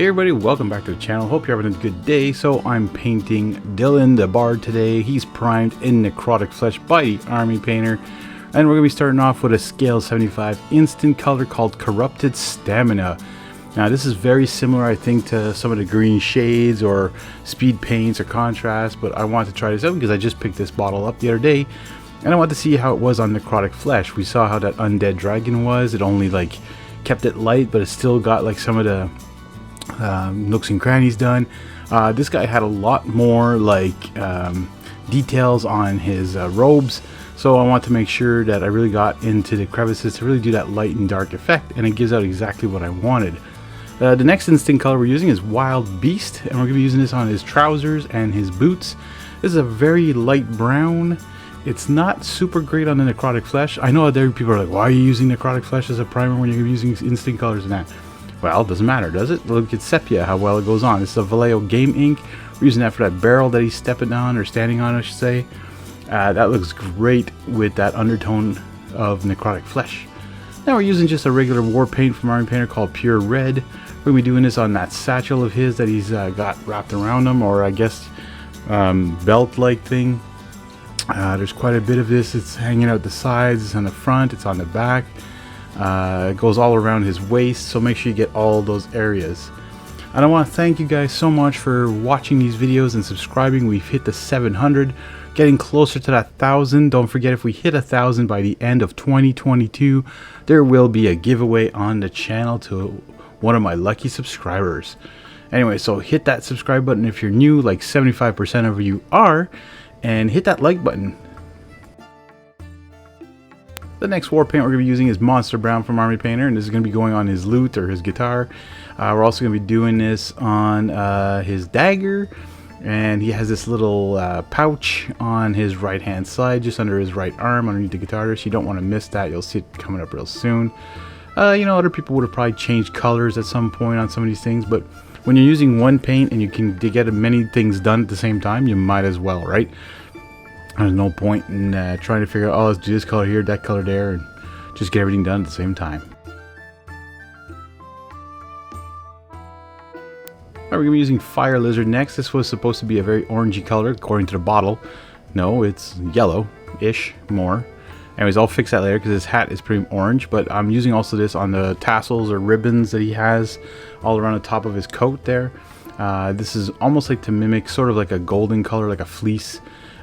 Hey everybody, welcome back to the channel. Hope you're having a good day. So I'm painting Dylan the Bard today. He's primed in Necrotic Flesh by the Army Painter. And we're going to be starting off with a scale 75 instant color called Corrupted Stamina. Now this is very similar, I think, to some of the green shades or speed paints or contrast, but I want to try this out because I just picked this bottle up the other day and I want to see how it was on Necrotic Flesh. We saw how that undead dragon was. It only like kept it light, but it still got like some of the nooks and crannies done. This guy had a lot more like details on his robes, so I want to make sure that I really got into the crevices to really do that light and dark effect, and it gives out exactly what I wanted. The next instinct color we're using is Wild Beast, and we're going to be using this on his trousers and his boots. This is a very light brown. It's not super great on the Necrotic Flesh. I know there people are like, why are you using Necrotic Flesh as a primer when you're using instinct colors and that? Well, it doesn't matter, does it? Look at Sepia, how well it goes on. This is a Vallejo Game Ink. We're using that for that barrel that he's stepping on, or standing on, I should say. That looks great with that undertone of Necrotic Flesh. Now we're using just a regular war paint from Army Painter called Pure Red. We're going to be doing this on that satchel of his that he's got wrapped around him, or I guess belt-like thing. There's quite a bit of this. It's hanging out the sides, it's on the front, it's on the back. It goes all around his waist, so make sure you get all those areas. And I want to thank you guys so much for watching these videos and subscribing. We've hit the 700, getting closer to that 1,000. Don't forget, if we hit 1,000 by the end of 2022, there will be a giveaway on the channel to one of my lucky subscribers. Anyway, so hit that subscribe button if you're new, like 75% of you are, and hit that like button. The next war paint we're going to be using is Monster Brown from Army Painter, and this is going to be going on his lute or his guitar. We're also going to be doing this on his dagger, and he has this little pouch on his right hand side, just under his right arm, underneath the guitar. So you don't want to miss that. You'll see it coming up real soon. You know, other people would have probably changed colors at some point on some of these things, but when you're using one paint and you can get many things done at the same time, you might as well, right? There's no point in trying to figure out, oh, let's do this color here, that color there, and just get everything done at the same time. Alright, we're going to be using Fire Lizard next. This was supposed to be a very orangey color, according to the bottle. No, it's yellow-ish more. Anyways, I'll fix that later because his hat is pretty orange, but I'm using also this on the tassels or ribbons that he has all around the top of his coat there. This is almost like to mimic sort of like a golden color, like a fleece.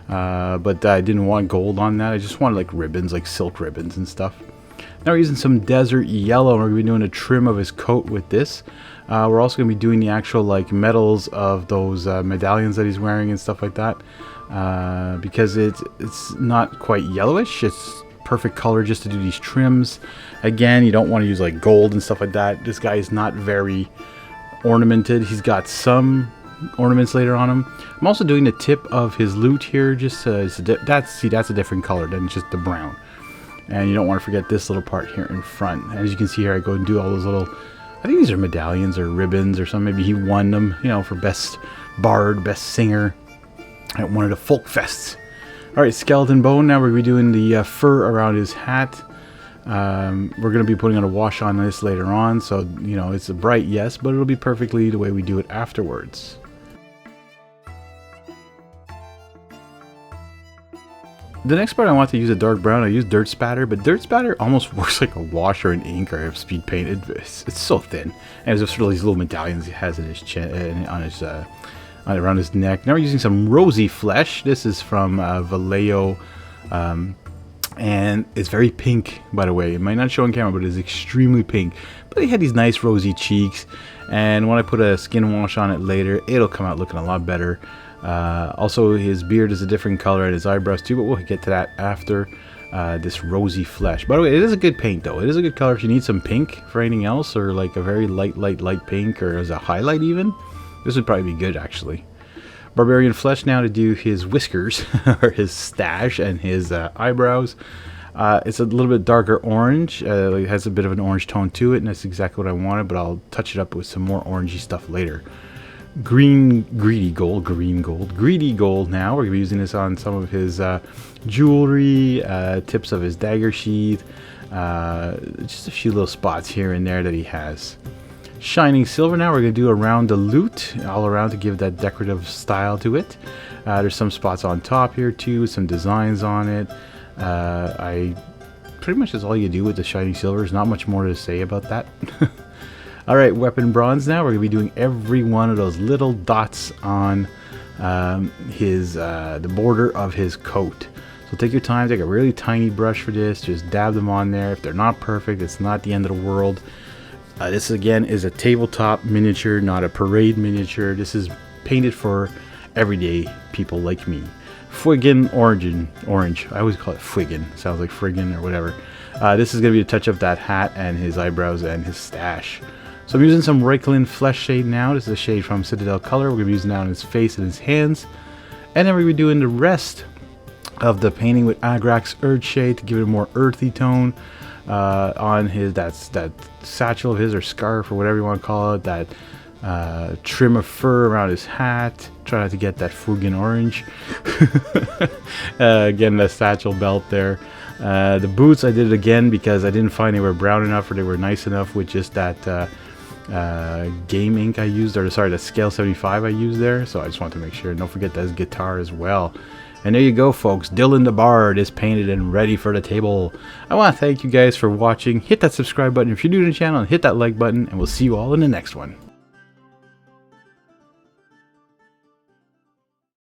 But I didn't want gold on that. I just wanted like ribbons, like silk ribbons and stuff. Now we're using some desert yellow, and we're going to be doing a trim of his coat with this. We're also going to be doing the actual like medals of those medallions that he's wearing and stuff like that. Because it's not quite yellowish. It's perfect color just to do these trims. Again, you don't want to use like gold and stuff like that. This guy is not very ornamented. He's got some ornaments later on him. I'm also doing the tip of his lute here, just that's a different color than just the brown. And you don't want to forget this little part here in front. And as you can see here, I go and do all those little, I think these are medallions or ribbons or something. Maybe he won them, you know, for best bard, best singer at one of the folk fests. Alright, skeleton bone. Now we're going to be doing the fur around his hat. We're going to be putting on a wash on this later on, so you know it's a bright yes, but it'll be perfectly the way we do it afterwards. The next part I want to use a dark brown. I use Dirt Spatter, but Dirt Spatter almost works like a wash or an ink or a speed paint. It's so thin, and there's sort of these little medallions he has in his chin, on his around his neck. Now we're using some Rosy Flesh. This is from Vallejo. And it's very pink, by the way. It might not show on camera, but it's extremely pink. But he had these nice rosy cheeks, and when I put a skin wash on it later, it'll come out looking a lot better. Also, his beard is a different color, and his eyebrows too, but we'll get to that after this Rosy Flesh. By the way, it is a good paint, though. It is a good color if you need some pink for anything else, or like a very light pink, or as a highlight even. This would probably be good, actually. Barbarian Flesh now to do his whiskers, or his stash, and his eyebrows. It's a little bit darker orange. It has a bit of an orange tone to it, and that's exactly what I wanted, but I'll touch it up with some more orangey stuff later. Greedy gold now. We're going to be using this on some of his jewelry, tips of his dagger sheath, just a few little spots here and there that he has. shining silver. Now we're going to do around the loot, all around, to give that decorative style to it. There's some spots on top here too, some designs on it. Pretty much is all you do with the shining silver. There's not much more to say about that. Alright, weapon bronze now. We're going to be doing every one of those little dots on the border of his coat. So take your time, take a really tiny brush for this, just dab them on there. If they're not perfect, it's not the end of the world. This again is a tabletop miniature, not a parade miniature. This is painted for everyday people like me. Friggin' orange. I always call it friggin'. Sounds like friggin' or whatever. This is going to be a touch of that hat and his eyebrows and his stash. So I'm using some Reiklin Flesh Shade now. This is a shade from Citadel Color. We're going to be using that on his face and his hands. And then we're going to be doing the rest of the painting with Agrax Earth Shade to give it a more earthy tone on his that satchel of his, or scarf, or whatever you want to call it, that trim of fur around his hat. Try not to get that friggin' orange. Again, the satchel belt there. The boots I did it again because I didn't find they were brown enough or they were nice enough with just that game ink I used, or sorry, the scale 75 I used there. So I just want to make sure. And don't forget that guitar as well. And there you go, folks. Dylan the Bard is painted and ready for the table. I want to thank you guys for watching. Hit that subscribe button if you're new to the channel, and hit that like button, and we'll see you all in the next one.